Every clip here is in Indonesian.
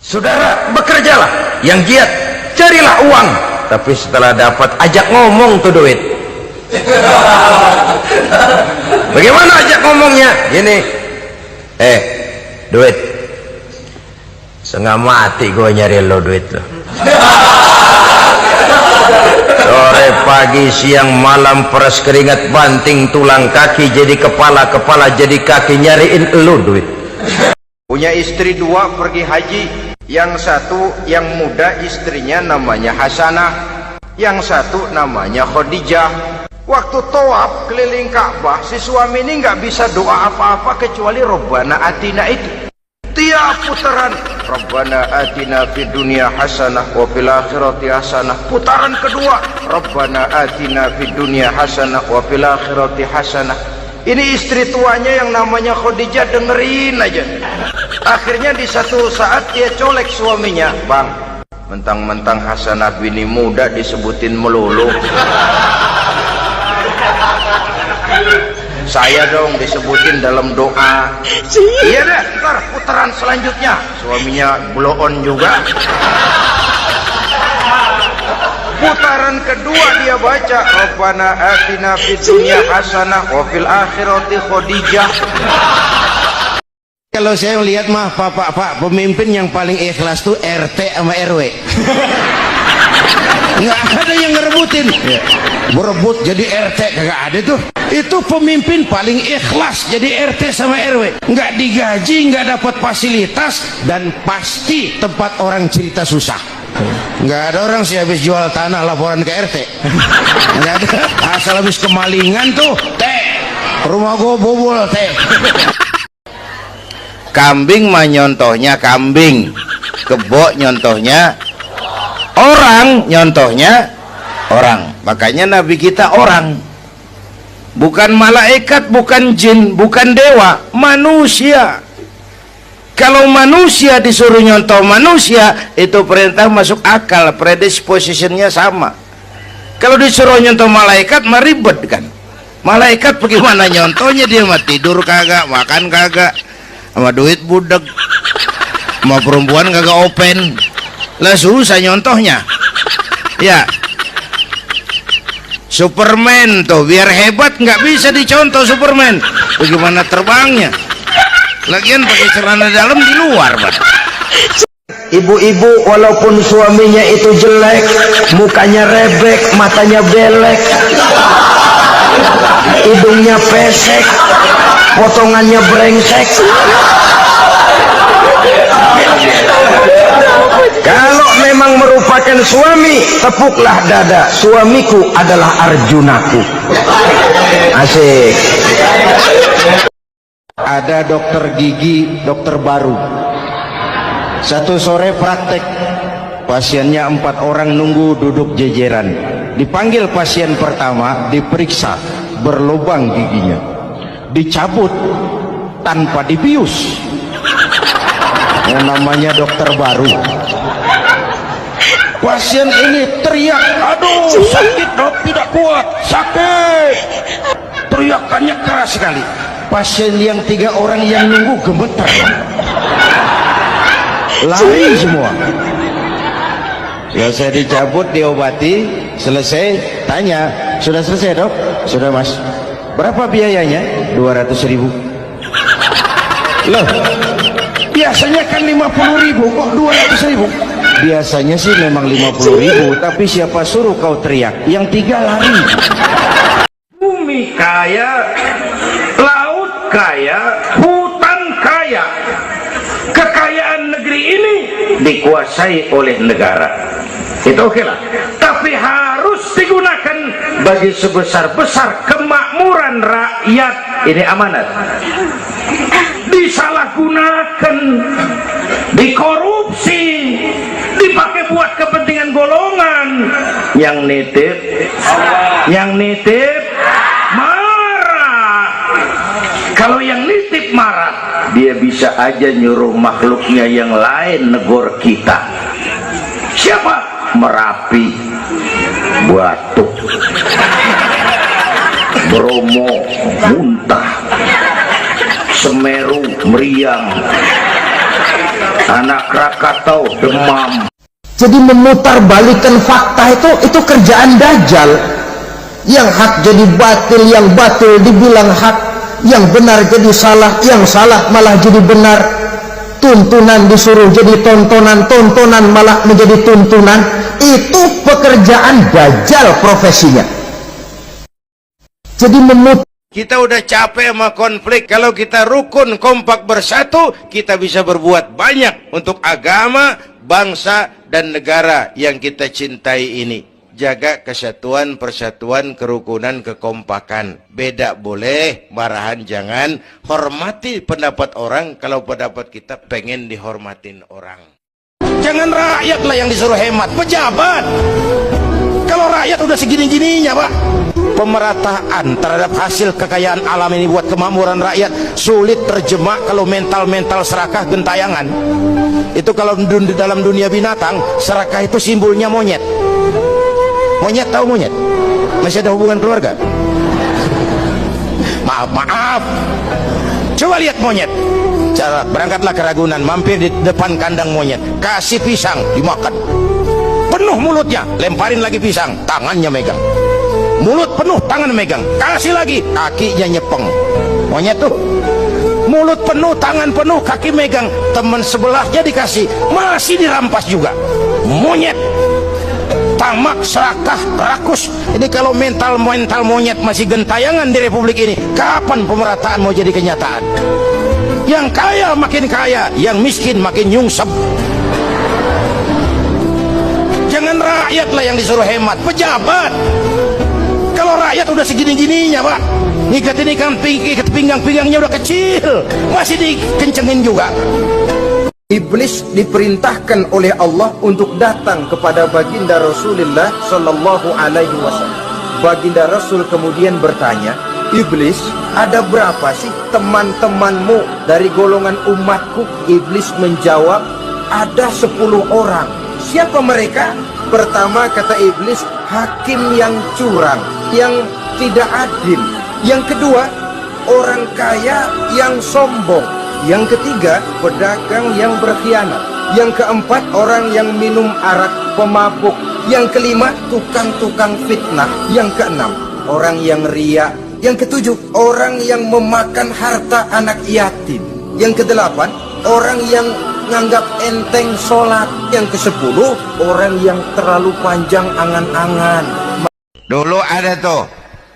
Saudara, bekerjalah yang giat, carilah uang, tapi setelah dapat ajak ngomong tuh duit. Bagaimana ajak ngomongnya? Gini, duit, setengah mati gue nyari lo duit lo. Sore, pagi, siang, malam, peras keringat, banting tulang kaki jadi kepala, kepala jadi kaki, nyariin lo duit. Punya istri dua pergi haji. Yang satu yang muda istrinya namanya Hasanah, yang satu namanya Khadijah. Waktu tawaf keliling Ka'bah, si suami ini nggak bisa doa apa-apa kecuali Rabbana Atina itu. Tiap putaran Rabbana Atina fid dunya hasanah wa fil akhirati hasanah. Putaran kedua Rabbana Atina fid dunya hasanah wa fil akhirati hasanah. Ini istri tuanya yang namanya Khadijah dengerin aja. Akhirnya di satu saat dia colek suaminya, bang, mentang-mentang Hasanah bini muda disebutin melulu, saya dong disebutin dalam doa. Iya deh, ntar putaran selanjutnya suaminya blow on juga. Putaran kedua dia baca Rabbana atina fid dunya hasanah wa fil akhirati Khadijah. Kalau saya melihat mah pak pemimpin yang paling ikhlas tuh RT sama RW. Nggak ada yang ngerebutin, berebut jadi RT kagak ada tuh. Itu pemimpin paling ikhlas jadi RT sama RW. Nggak digaji, nggak dapat fasilitas, dan pasti tempat orang cerita susah. Nggak ada orang sih habis jual tanah laporan ke RT. Nggak ada. Asal habis kemalingan tuh, rumah gua bobol teh. Kambing mah nyontohnya kambing, kebo nyontohnya orang, nyontohnya orang. Makanya Nabi kita orang, bukan malaikat, bukan jin, bukan dewa, manusia. Kalau manusia disuruh nyontoh manusia, itu perintah masuk akal, predispositionnya sama. Kalau disuruh nyontoh malaikat mah ribet kan. Malaikat bagaimana nyontohnya, dia mah tidur kagak, makan kagak, sama duit budek, sama perempuan kagak open, lah susah nyontohnya. Ya, Superman tuh biar hebat nggak bisa dicontoh Superman, bagaimana terbangnya, lagian pakai celana dalam di luar, Pak. Ibu-ibu walaupun suaminya itu jelek, mukanya rebek, matanya belek, hidungnya pesek, potongannya brengsek, kalau memang merupakan suami, tepuklah dada, suamiku adalah Arjunaku. Asik. Ada dokter gigi, dokter baru, satu sore praktek, pasiennya 4 orang nunggu duduk jejeran. Dipanggil pasien pertama, diperiksa, berlubang giginya, dicabut tanpa dibius. Yang namanya dokter baru. Pasien ini teriak, aduh sakit dok, tidak kuat, sakit. Teriakannya keras sekali. Pasien yang 3 orang yang nunggu gemeter, lari semua. Selesai dicabut, diobati, selesai, tanya, sudah selesai dok? Sudah mas. Berapa biayanya? 200.000. Loh, biasanya kan 50.000, kok 200.000? Biasanya sih memang 50.000, tapi siapa suruh kau teriak? Yang 3 lari. Bumi kaya, laut kaya, hutan kaya. Kekayaan negeri ini dikuasai oleh negara. Itu oke lah, tapi harus digunakan bagi sebesar-besar kemakmuran rakyat. Ini amanat. Disalahgunakan, dikorupsi, dipakai buat kepentingan golongan. Yang nitip marah. Kalau yang nitip marah, dia bisa aja nyuruh makhluknya yang lain negor kita. Siapa? Merapi, Batuk, Bromo muntah, Semeru meriang, anak Krakatau demam. Jadi memutarbalikkan fakta itu kerjaan Dajjal. Yang hak jadi batil, yang batil dibilang hak, yang benar jadi salah, yang salah malah jadi benar. Tuntunan disuruh jadi tontonan, tontonan malah menjadi tuntunan. Itu pekerjaan Dajjal profesinya. Jadi kita udah capek sama konflik. Kalau kita rukun, kompak, bersatu, kita bisa berbuat banyak untuk agama, bangsa, dan negara yang kita cintai ini. Jaga kesatuan, persatuan, kerukunan, kekompakan. Beda boleh, marahan jangan. Hormati pendapat orang kalau pendapat kita pengen dihormatin orang. Jangan rakyatlah yang disuruh hemat, pejabat. Kalau rakyat udah segini-gininya, Pak. Pemerataan terhadap hasil kekayaan alam ini buat kemakmuran rakyat sulit terjemah kalau mental-mental serakah gentayangan. Itu kalau di dalam dunia binatang, serakah itu simbolnya monyet. Monyet, tahu monyet? Masih ada hubungan keluarga? Maaf. Coba lihat monyet. Cara berangkatlah ke Ragunan, mampir di depan kandang monyet, kasih pisang dimakan. Penuh mulutnya, lemparin lagi pisang, tangannya megang. Mulut penuh, tangan megang, kasih lagi, kakinya nyepeng. Monyet tuh, mulut penuh, tangan penuh, kaki megang. Teman sebelahnya dikasih, masih dirampas juga. Monyet, tamak, serakah, rakus. Ini kalau mental monyet masih gentayangan di republik ini, kapan pemerataan mau jadi kenyataan? Yang kaya makin kaya, yang miskin makin nyungsep. Jangan rakyatlah yang disuruh hemat, pejabat. Kalau rakyat udah segini-gininya, Pak, ikat pinggang-pinggangnya udah kecil, masih dikencengin juga. Iblis diperintahkan oleh Allah untuk datang kepada baginda Rasulullah Sallallahu Alaihi Wasallam. Baginda Rasul kemudian bertanya, Iblis, ada berapa sih teman-temanmu dari golongan umatku? Iblis menjawab, ada 10 orang. Siapa mereka? Pertama, kata Iblis, hakim yang curang, yang tidak adil. Yang kedua, orang kaya yang sombong. Yang ketiga, pedagang yang berkhianat. Yang keempat, orang yang minum arak, pemabuk. Yang kelima, tukang-tukang fitnah. Yang keenam, orang yang riya. Yang ketujuh, orang yang memakan harta anak yatim. Yang kedelapan, orang yang nganggap enteng sholat. Yang ke-10, orang yang terlalu panjang angan-angan. Dulu ada tuh,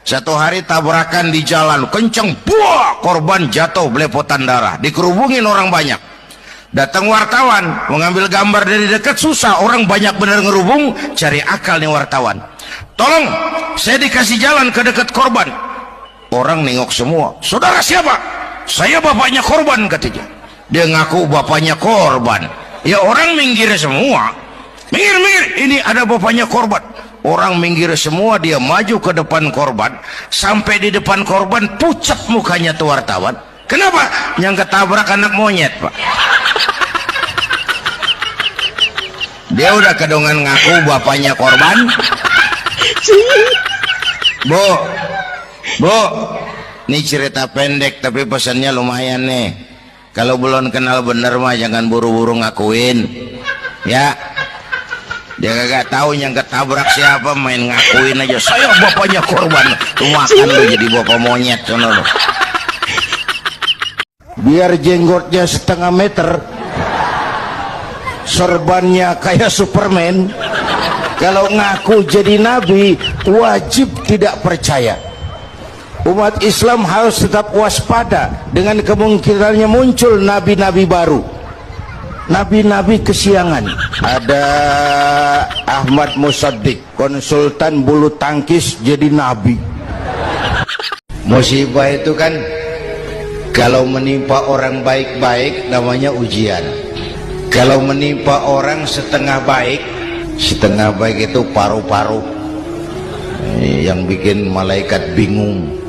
satu hari tabrakan di jalan, kenceng, buah, korban jatuh belepotan darah, dikerubungin orang banyak. Datang wartawan, mengambil gambar dari dekat susah, orang banyak bener ngerubung, cari akal nih wartawan. Tolong, saya dikasih jalan ke dekat korban. Orang nengok semua, saudara siapa? Saya bapaknya korban, katanya. Dia ngaku bapaknya korban. Ya orang minggir semua. Minggir, ini ada bapaknya korban. Orang minggir semua, dia maju ke depan korban. Sampai di depan korban, pucat mukanya tuh wartawan. Kenapa? Yang ketabrak anak monyet, Pak. Dia udah kedongan ngaku bapaknya korban. Bu, ini cerita pendek tapi pesannya lumayan nih. Kalau belum kenal bener mah jangan buru-buru ngakuin, ya. Dia kagak tahu yang ketabrak siapa, main ngakuin aja. Saya bapaknya korban. Lu makan lu jadi bapak monyet, sono lu. Biar jenggotnya 1,5 meter, sorbannya kayak Superman. Kalau ngaku jadi nabi, wajib tidak percaya. Umat Islam harus tetap waspada dengan kemungkinannya muncul nabi-nabi baru, nabi-nabi kesiangan. Ada Ahmad Musaddiq, konsultan bulu tangkis jadi nabi. Musibah itu kan kalau menimpa orang baik-baik namanya ujian. Kalau menimpa orang setengah baik itu paru-paru, yang bikin malaikat bingung.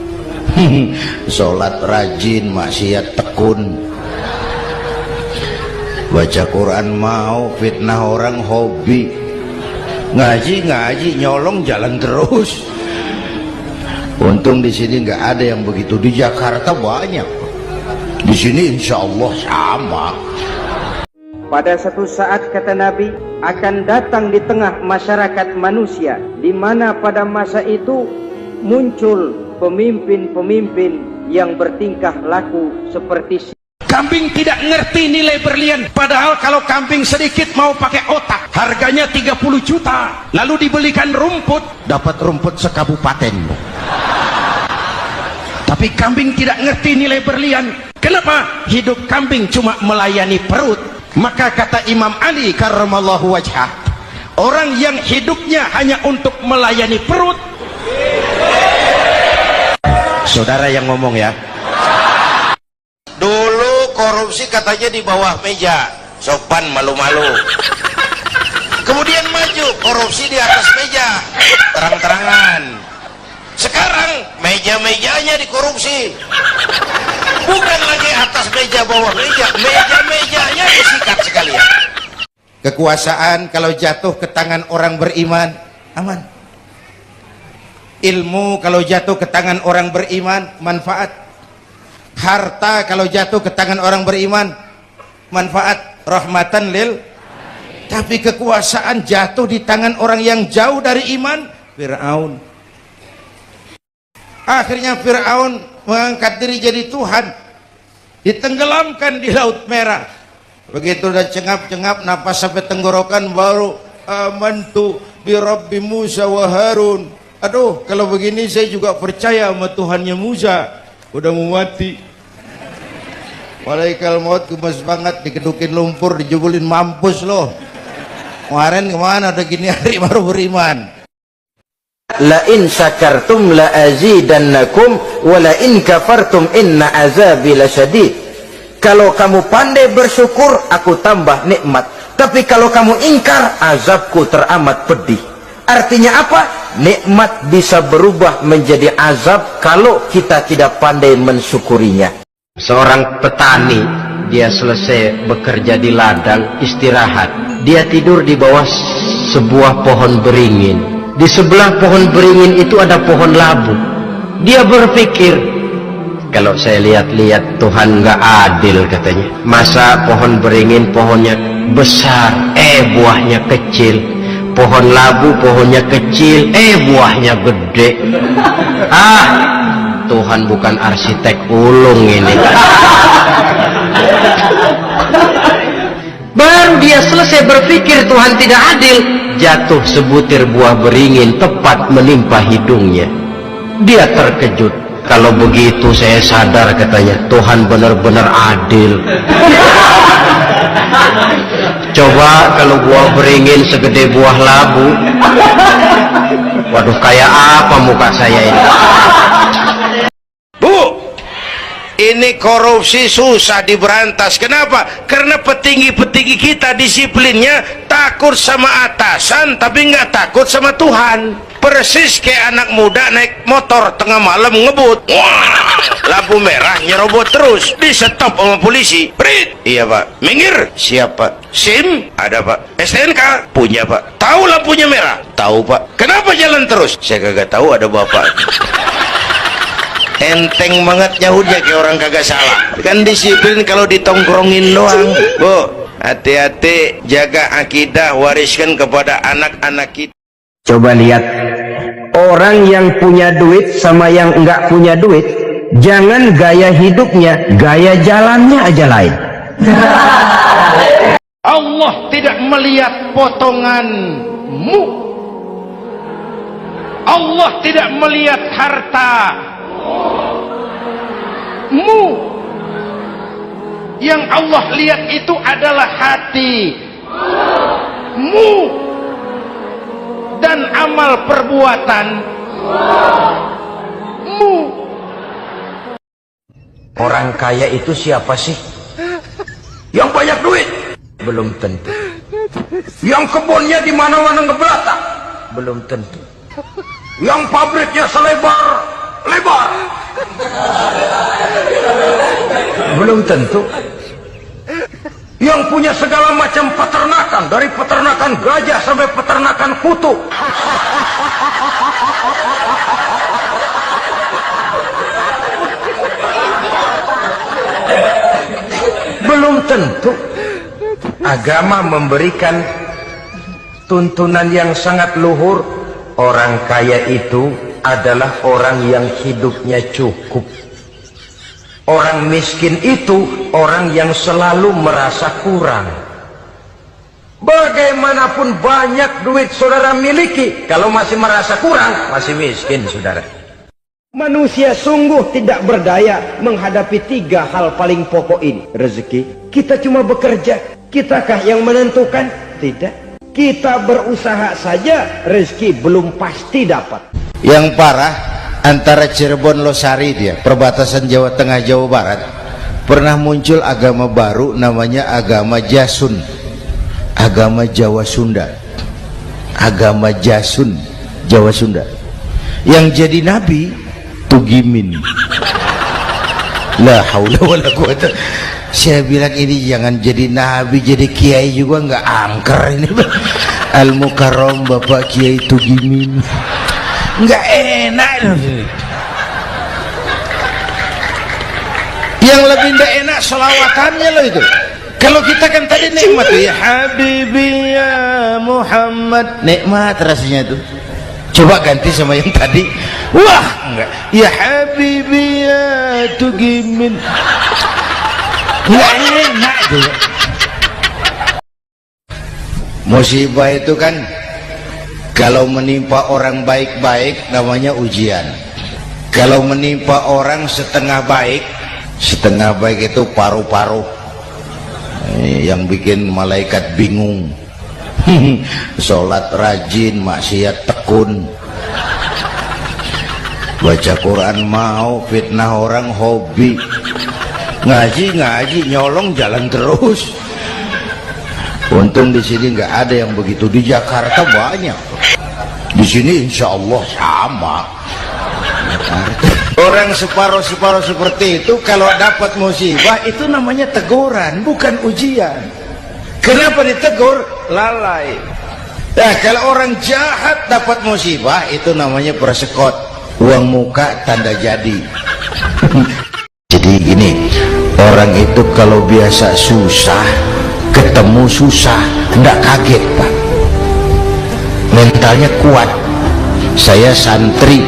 Sholat rajin, maksiat tekun, baca Quran mau, fitnah orang hobi, ngaji nyolong jalan terus. Untung di sini nggak ada yang begitu. Di Jakarta banyak, di sini insya Allah sama. pada satu saat, kata Nabi, akan datang di tengah masyarakat manusia, di mana pada masa itu muncul pemimpin-pemimpin yang bertingkah laku seperti kambing tidak ngerti nilai berlian, padahal kalau kambing sedikit mau pakai otak, harganya 30 juta. Lalu dibelikan rumput, dapat rumput sekabupaten. Tapi kambing tidak ngerti nilai berlian. Kenapa? Hidup kambing cuma melayani perut. Maka kata Imam Ali karramallahu wajhah, orang yang hidupnya hanya untuk melayani perut. Saudara yang ngomong ya. Dulu korupsi katanya di bawah meja, sopan malu-malu. Kemudian maju korupsi di atas meja, terang-terangan. Sekarang meja-mejanya dikorupsi, bukan lagi atas meja bawah meja, meja-mejanya disikat sekalian. Kekuasaan kalau jatuh ke tangan orang beriman, aman. Ilmu kalau jatuh ke tangan orang beriman, manfaat. Harta kalau jatuh ke tangan orang beriman, manfaat, rahmatan lil. Tapi kekuasaan jatuh di tangan orang yang jauh dari iman, Fir'aun. Akhirnya Fir'aun mengangkat diri jadi Tuhan, ditenggelamkan di Laut Merah. Begitu udah cengap-cengap napas sampai tenggorokan, baru amantu bi Rabbi Musa wa Harun. Aduh, kalau begini saya juga percaya sama Tuhannya Musa. Udah mau mati, malaikal maut gemes banget, dikedukin lumpur, dijebulin, mampus loh. Kemarin kemana, udah gini hari baru beriman. La in syakartum la azidannakum wa la in kafartum inna azabi lasyadid. Kalau kamu pandai bersyukur, aku tambah nikmat. Tapi kalau kamu ingkar, azabku teramat pedih. Artinya apa? Nikmat bisa berubah menjadi azab kalau kita tidak pandai mensyukurinya. Seorang petani, dia selesai bekerja di ladang, istirahat. Dia tidur di bawah sebuah pohon beringin. Di sebelah pohon beringin itu ada pohon labu. Dia berpikir, kalau saya lihat-lihat Tuhan nggak adil katanya. Masa pohon beringin pohonnya besar, buahnya kecil. Pohon labu pohonnya kecil, buahnya gede. Tuhan bukan arsitek ulung ini. Baru dia selesai berpikir Tuhan tidak adil, jatuh sebutir buah beringin tepat menimpa hidungnya. Dia terkejut. Kalau begitu saya sadar katanya, Tuhan benar-benar adil. Coba kalau buah beringin segede buah labu, waduh, kayak apa muka saya ini. Bu, ini korupsi susah diberantas. Kenapa? Karena petinggi-petinggi kita disiplinnya takut sama atasan, tapi nggak takut sama Tuhan. Persis kayak anak muda naik motor tengah malam ngebut, wah, lampu merah nyerobot terus, di stop sama polisi. Prit, iya pak. Minggir, siap pak. SIM ada pak. STNK punya pak. Tahu lampunya merah? Tahu pak. Kenapa jalan terus? Saya kagak tahu, ada bapak. Enteng banget nyahutnya kayak orang kagak salah. Kan disiplin kalau ditongkrongin doang. Bu, hati-hati, jaga akidah, wariskan kepada anak-anak kita. Coba lihat orang yang punya duit sama yang enggak punya duit, jangan gaya hidupnya, gaya jalannya aja lain. Allah tidak melihat potonganmu. Allah tidak melihat hartamu. Yang Allah lihat itu adalah hatimu dan amal perbuatanmu. Orang kaya itu siapa sih? Yang banyak duit? Belum tentu. Yang kebunnya di mana-mana ngebelakang? Belum tentu. Yang pabriknya selebar-lebar? Belum tentu. Yang punya segala macam peternakan, dari peternakan gajah sampai peternakan kutu. Belum tentu. agama memberikan tuntunan yang sangat luhur. Orang kaya itu adalah orang yang hidupnya cukup. Orang miskin itu orang yang selalu merasa kurang. Bagaimanapun banyak duit saudara miliki, kalau masih merasa kurang, masih miskin saudara. Manusia sungguh tidak berdaya menghadapi 3 hal paling pokok ini. Rezeki, kita cuma bekerja. Kitakah yang menentukan? Tidak. Kita berusaha saja, rezeki belum pasti dapat. Yang parah, antara Cirebon Losari dia, perbatasan Jawa Tengah Jawa Barat, pernah muncul agama baru namanya agama Jasun, agama Jawa Sunda, agama Jasun Jawa Sunda. Yang jadi nabi Tugimin. La haula wala quwata. Saya bilang ini jangan jadi nabi, jadi kiai juga nggak angker ini. Al Mukarram Bapak Kiai Tugimin. Nggak enak. Yang lebih nggak enak selawatannya loh itu. Kalau kita kan tadi nikmat ya Habibi ya Muhammad, nikmat rasanya tuh. Coba ganti sama yang tadi. Wah enggak. Ya Habibi ya Tugimin. Nggak enak tuh. Musibah itu kan kalau menimpa orang baik-baik namanya ujian. Kalau menimpa orang setengah baik itu paru-paru, yang bikin malaikat bingung. Sholat rajin, maksiat tekun, baca Quran mau, fitnah orang hobi, ngaji nyolong jalan terus. Untung di sini nggak ada yang begitu. Di Jakarta banyak. Di sini insya Allah sama. Orang separuh seperti itu kalau dapat musibah itu namanya teguran, bukan ujian. Kenapa ditegur? Lalai. Nah, kalau orang jahat dapat musibah itu namanya persekot, uang muka tanda jadi. Jadi gini, orang itu kalau biasa susah, ketemu susah, tidak kaget Pak, mentalnya kuat. Saya santri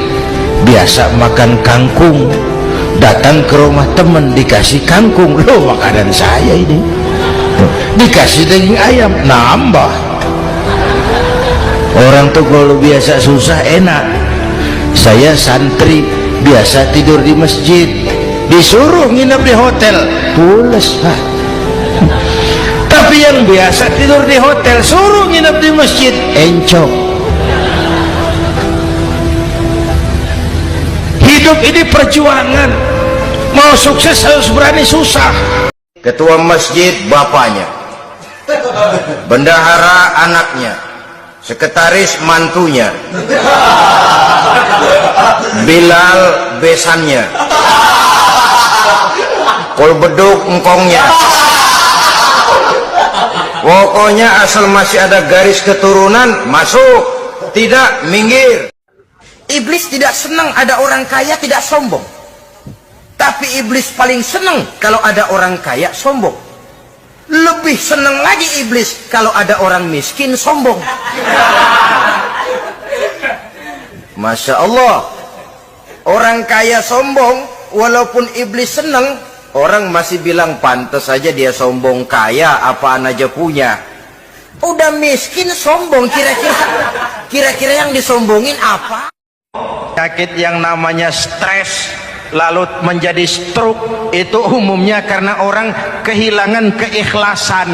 biasa makan kangkung, datang ke rumah teman dikasih kangkung, loh makanan saya ini, dikasih daging ayam nambah. Orang tuh kalau biasa susah enak. Saya santri biasa tidur di masjid, disuruh nginep di hotel, pules Pak. Tapi yang biasa tidur di hotel suruh nginep di masjid, encok. Hidup ini perjuangan. Mau sukses harus berani susah. Ketua masjid bapaknya, bendahara anaknya, sekretaris mantunya, Bilal besannya, kolbeduk engkongnya. Pokoknya asal masih ada garis keturunan masuk, tidak minggir. Iblis tidak senang ada orang kaya tidak sombong, tapi iblis paling senang kalau ada orang kaya sombong. Lebih senang lagi iblis kalau ada orang miskin sombong. Masya Allah, orang kaya sombong, walaupun iblis senang, orang masih bilang pantas saja dia sombong, kaya apaan aja punya. Udah miskin sombong, kira-kira yang disombongin apa? Penyakit yang namanya stres lalu menjadi stroke itu umumnya karena orang kehilangan keikhlasan.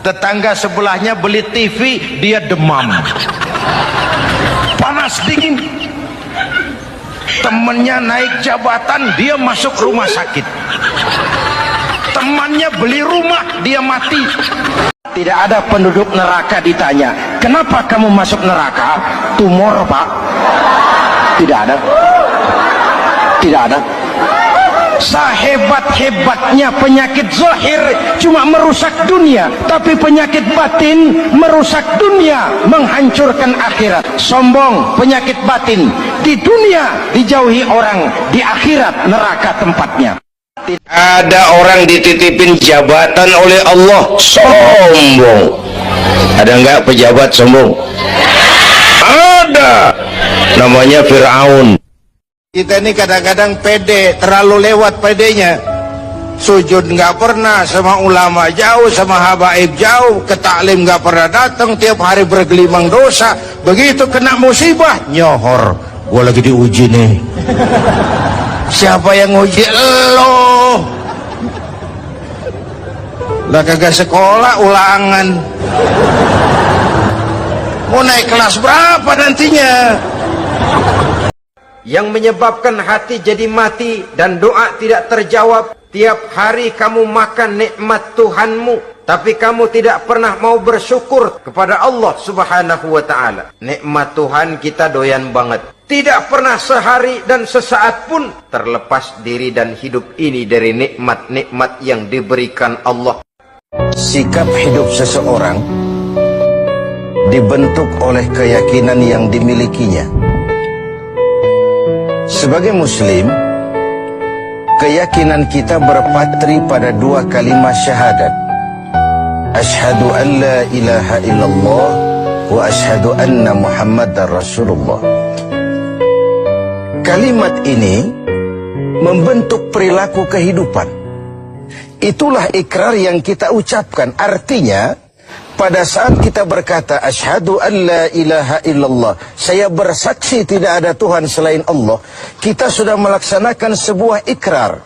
Tetangga sebelahnya beli TV, dia demam, panas dingin. Temennya naik jabatan, dia masuk rumah sakit. Temannya beli rumah, dia mati. Tidak ada penduduk neraka ditanya, kenapa kamu masuk neraka? Tumor Pak. Tidak ada. Tidak ada. Sehebat-hebatnya penyakit zahir cuma merusak dunia, tapi penyakit batin merusak dunia, menghancurkan akhirat. Sombong, penyakit batin. Di dunia dijauhi orang, di akhirat neraka tempatnya. Ada orang dititipin jabatan oleh Allah, sombong. Ada enggak pejabat sombong? Ada. Namanya Fir'aun. Kita ini kadang-kadang pede, terlalu lewat pedenya. Sujud nggak pernah, sama ulama jauh, sama habaib jauh, ke taklim nggak pernah datang, tiap hari bergelimang dosa. Begitu kena musibah, nyohor. Gua lagi diuji nih. Siapa yang uji? Lo. Lah kagak sekolah, ulangan. Mau naik kelas berapa nantinya? Yang menyebabkan hati jadi mati dan doa tidak terjawab. Tiap hari kamu makan nikmat Tuhanmu, tapi kamu tidak pernah mau bersyukur kepada Allah Subhanahu wa ta'ala. Nikmat Tuhan kita doyan banget. Tidak pernah sehari dan sesaat pun terlepas diri dan hidup ini dari nikmat-nikmat yang diberikan Allah. Sikap hidup seseorang dibentuk oleh keyakinan yang dimilikinya. Sebagai muslim, keyakinan kita berpatri pada dua kalimat syahadat. Asyhadu an la ilaha illallah wa asyhadu anna Muhammadar Rasulullah. Kalimat ini membentuk perilaku kehidupan. Itulah ikrar yang kita ucapkan. Artinya, pada saat kita berkata asyhadu an la ilaha illallah, saya bersaksi tidak ada Tuhan selain Allah, kita sudah melaksanakan sebuah ikrar.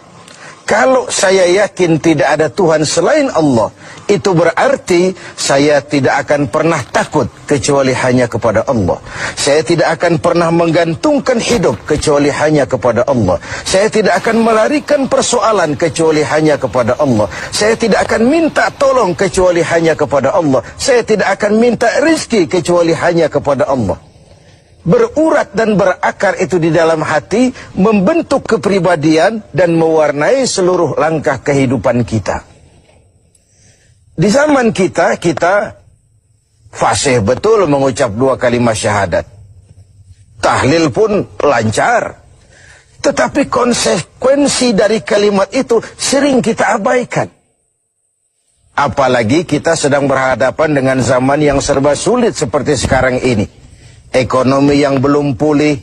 Kalau saya yakin tidak ada Tuhan selain Allah, itu berarti saya tidak akan pernah takut kecuali hanya kepada Allah. Saya tidak akan pernah menggantungkan hidup kecuali hanya kepada Allah. Saya tidak akan melarikan persoalan kecuali hanya kepada Allah. Saya tidak akan minta tolong kecuali hanya kepada Allah. Saya tidak akan minta rezeki kecuali hanya kepada Allah. Berurat dan berakar itu di dalam hati, membentuk kepribadian dan mewarnai seluruh langkah kehidupan kita. Di zaman kita fasih betul mengucap dua kalimat syahadat. Tahlil pun lancar. Tetapi konsekuensi dari kalimat itu sering kita abaikan. Apalagi kita sedang berhadapan dengan zaman yang serba sulit seperti sekarang ini. Ekonomi yang belum pulih,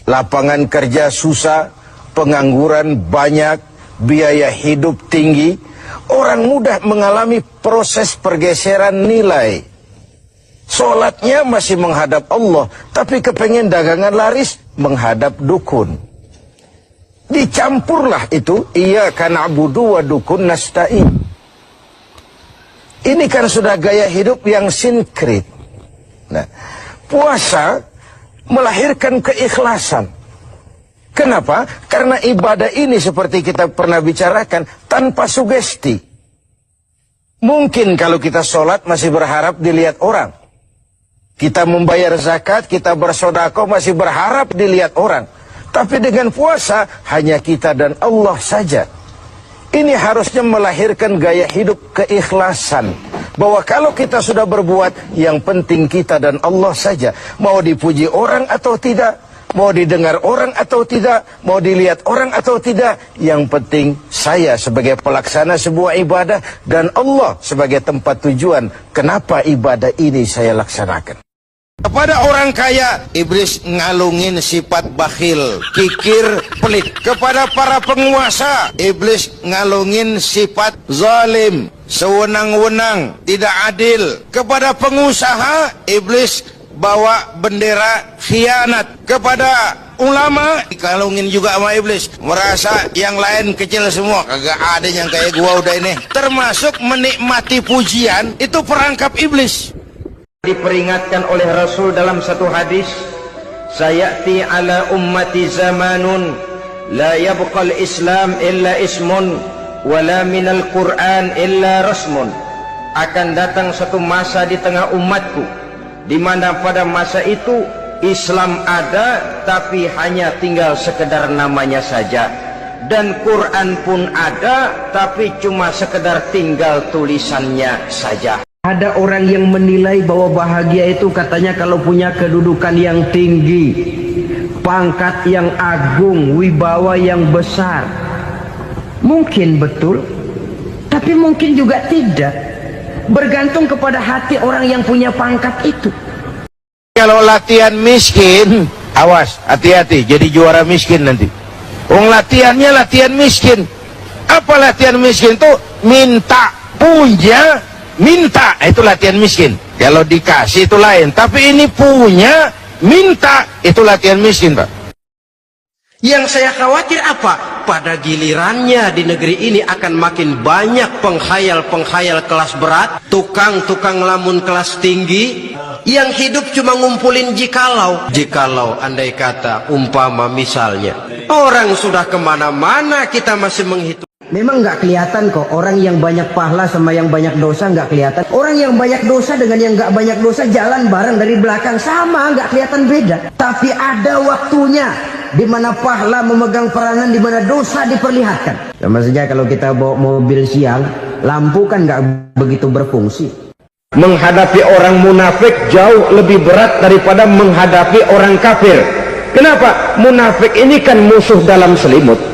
lapangan kerja susah, pengangguran banyak, biaya hidup tinggi. Orang mudah mengalami proses pergeseran nilai. Sholatnya masih menghadap Allah, tapi kepengen dagangan laris menghadap dukun. Dicampurlah itu, iyyaka na'budu wa dukun nasta'in. Ini kan sudah gaya hidup yang sinkrit. Nah, puasa melahirkan keikhlasan. Kenapa? Karena ibadah ini seperti kita pernah bicarakan tanpa sugesti. Mungkin kalau kita sholat masih berharap dilihat orang. Kita membayar zakat, kita bersedekah masih berharap dilihat orang. Tapi dengan puasa hanya kita dan Allah saja. Ini harusnya melahirkan gaya hidup keikhlasan. Bahwa kalau kita sudah berbuat, yang penting kita dan Allah saja. Mau dipuji orang atau tidak, mau didengar orang atau tidak, mau dilihat orang atau tidak, yang penting saya sebagai pelaksana sebuah ibadah dan Allah sebagai tempat tujuan kenapa ibadah ini saya laksanakan. Kepada orang kaya, iblis ngalungin sifat bakhil, kikir, pelit. Kepada para penguasa, iblis ngalungin sifat zalim, sewenang-wenang, tidak adil. Kepada pengusaha, iblis bawa bendera khianat. Kepada ulama, dikalungin juga sama iblis, merasa yang lain kecil semua, kagak ada yang kayak gua udah ini. Termasuk menikmati pujian, itu perangkap iblis. Diperingatkan oleh Rasul dalam satu hadis, sayati ala ummati zamanun la yabqal islam illa ismun wala minal quran illa rasmun. Akan datang satu masa di tengah umatku di mana pada masa itu Islam ada tapi hanya tinggal sekedar namanya saja, dan Quran pun ada tapi cuma sekedar tinggal tulisannya saja. Ada orang yang menilai bahwa bahagia itu katanya kalau punya kedudukan yang tinggi, pangkat yang agung, wibawa yang besar. Mungkin betul, tapi mungkin juga tidak. Bergantung kepada hati orang yang punya pangkat itu. Kalau latihan miskin, awas, hati-hati, jadi juara miskin nanti. Latihannya latihan miskin. Apa latihan miskin tuh? Minta, punya, minta, itu latihan miskin. Kalau dikasih itu lain, tapi ini punya, minta, itu latihan miskin, Pak. Yang saya khawatir apa? Pada gilirannya di negeri ini akan makin banyak penghayal-penghayal kelas berat, tukang-tukang lamun kelas tinggi, yang hidup cuma ngumpulin jikalau. Jikalau, andai kata, umpama misalnya, orang sudah kemana-mana kita masih menghitung. Memang nggak kelihatan kok orang yang banyak pahala sama yang banyak dosa, nggak kelihatan. Orang yang banyak dosa dengan yang nggak banyak dosa jalan bareng dari belakang, sama, nggak kelihatan beda. Tapi ada waktunya di mana pahala memegang peranan, di mana dosa diperlihatkan. Sama saja kalau kita bawa mobil siang, lampu kan nggak begitu berfungsi. Menghadapi orang munafik jauh lebih berat daripada menghadapi orang kafir. Kenapa? Munafik ini kan musuh dalam selimut.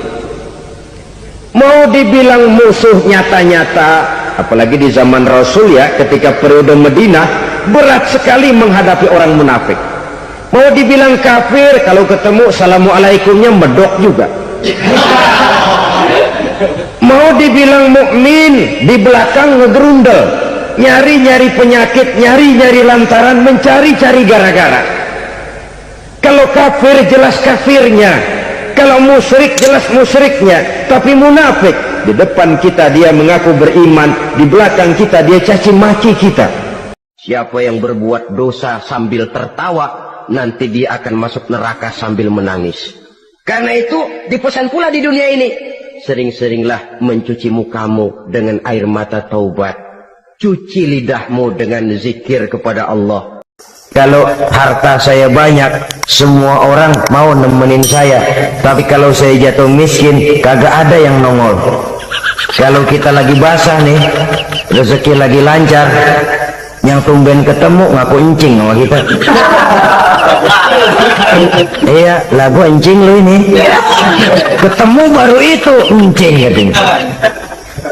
Mau dibilang musuh nyata-nyata, apalagi di zaman Rasul ya, ketika periode Madinah, berat sekali menghadapi orang munafik. Mau dibilang kafir, kalau ketemu assalamualaikumnya medok juga. Mau dibilang mukmin, di belakang ngegerundel, nyari-nyari penyakit, nyari-nyari lantaran, mencari-cari gara-gara. Kalau kafir jelas kafirnya, kalau musyrik jelas musyriknya. Tapi munafik, di depan kita dia mengaku beriman, di belakang kita dia caci maki kita. Siapa yang berbuat dosa sambil tertawa, nanti dia akan masuk neraka sambil menangis. Karena itu dipesan pula di dunia ini, sering-seringlah mencuci mukamu dengan air mata taubat, cuci lidahmu dengan zikir kepada Allah. Kalau harta saya banyak, semua orang mau nemenin saya. Tapi kalau saya jatuh miskin, kagak ada yang nongol. Kalau kita lagi basah nih, rezeki lagi lancar, yang tumben ketemu ngaku encing sama kita. Iya, lagu encing lu ini. Ketemu baru itu encing katanya.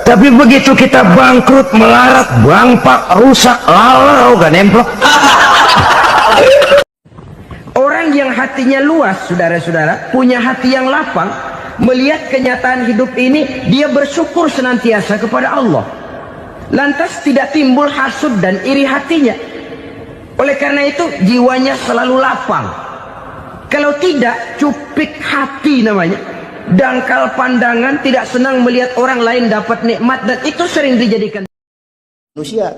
Tapi begitu kita bangkrut, melarat, bangpak, rusak, lalau, gak nemplok. Orang yang hatinya luas, saudara-saudara, punya hati yang lapang, melihat kenyataan hidup ini, dia bersyukur senantiasa kepada Allah. Lantas tidak timbul hasud dan iri hatinya. Oleh karena itu, jiwanya selalu lapang. Kalau tidak, cupik hati namanya. Dangkal pandangan, tidak senang melihat orang lain dapat nikmat, dan itu sering dijadikan Manusia.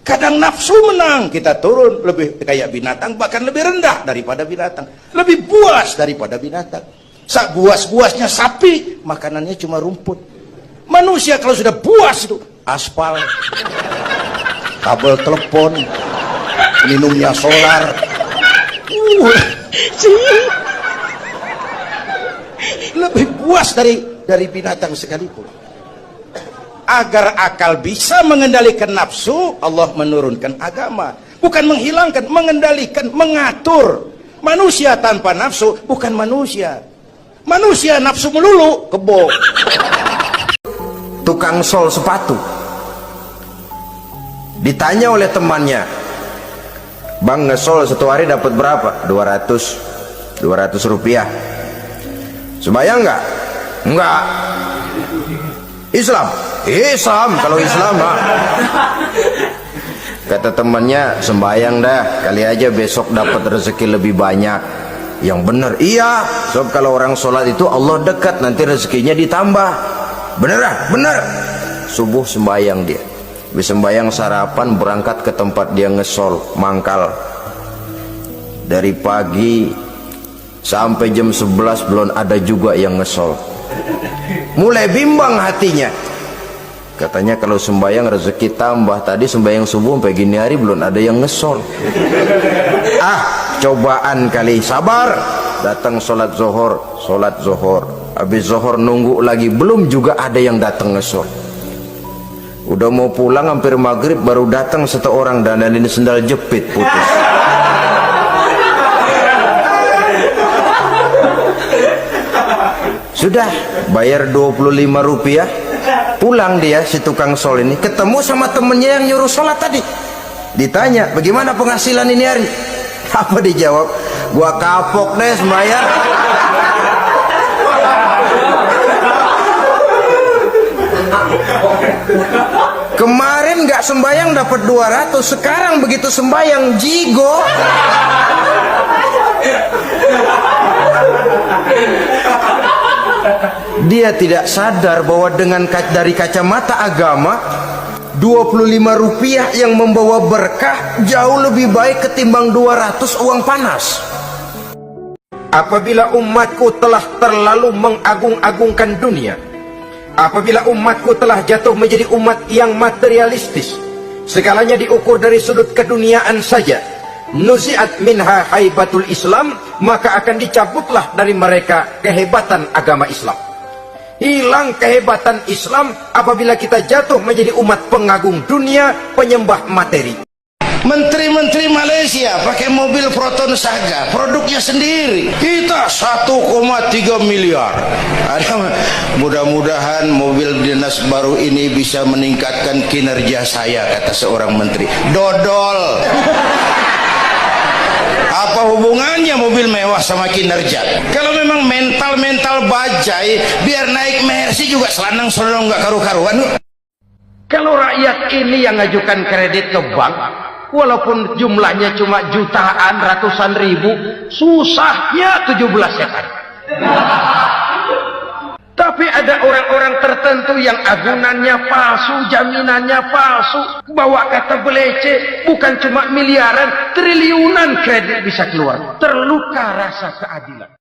Kadang nafsu menang, kita turun lebih kayak binatang, bahkan lebih rendah daripada binatang, lebih buas daripada binatang. Sak buas-buasnya sapi, makanannya cuma rumput. Manusia kalau sudah buas itu aspal, kabel telepon, minumnya solar. Lebih buas dari binatang sekalipun. Agar akal bisa mengendalikan nafsu, Allah menurunkan agama. Bukan menghilangkan, mengendalikan, mengatur. Manusia tanpa nafsu bukan manusia. Manusia nafsu melulu, kebo. Tukang sol sepatu ditanya oleh temannya, "Bang, ngesol satu hari dapat berapa?" 200 rupiah. Sembayang enggak? Enggak. Islam kalau Islam Pak. Kata temannya, sembayang dah, kali aja besok dapat rezeki lebih banyak. Yang benar, iya, sebab kalau orang sholat itu Allah dekat, nanti rezekinya ditambah. Bener. Subuh sembayang dia, habis sembayang sarapan berangkat ke tempat dia ngesol, mangkal. Dari pagi sampai jam 11 belum ada juga yang ngesol. Mulai bimbang hatinya. Katanya kalau sembayang rezeki tambah. Tadi sembayang subuh sampai gini hari belum ada yang ngesol. Cobaan kali, sabar. Datang sholat zohor. Habis zohor nunggu lagi, belum juga ada yang datang ngesol. Udah mau pulang hampir maghrib, baru datang satu orang dandanin sendal jepit putus. Sudah bayar 25 rupiah, pulang dia si tukang sol ini, ketemu sama temennya yang nyuruh sholat tadi. Ditanya, bagaimana penghasilan ini hari? Apa dijawab? Gua kapok deh sembayang. Kemarin nggak sembayang dapat 200, sekarang begitu sembayang jigo. Dia tidak sadar bahwa dari kacamata agama 25 rupiah yang membawa berkah jauh lebih baik ketimbang 200 uang panas. Apabila umatku telah terlalu mengagung-agungkan dunia, apabila umatku telah jatuh menjadi umat yang materialistis, segalanya diukur dari sudut keduniaan saja, nuzi'at minha haibatul Islam, maka akan dicabutlah dari mereka kehebatan agama Islam. Hilang kehebatan Islam apabila kita jatuh menjadi umat pengagung dunia, penyembah materi. Menteri-menteri Malaysia pakai mobil Proton Saga, produknya sendiri. Kita 1,3 miliar. Mudah-mudahan mobil dinas baru ini bisa meningkatkan kinerja saya, kata seorang menteri. Dodol. Apa hubungannya mobil mewah sama kinerja? Kalau memang mental bajai, biar naik Mercy juga selanang-selanang nggak karu-karuan. Kalau rakyat ini yang ngajukan kredit ke bank, walaupun jumlahnya cuma jutaan, ratusan ribu, susahnya 17 setan. Tapi ada orang-orang tertentu yang agunannya palsu, jaminannya palsu, bawa kata belece, bukan cuma miliaran, triliunan kredit bisa keluar. Terluka rasa keadilan.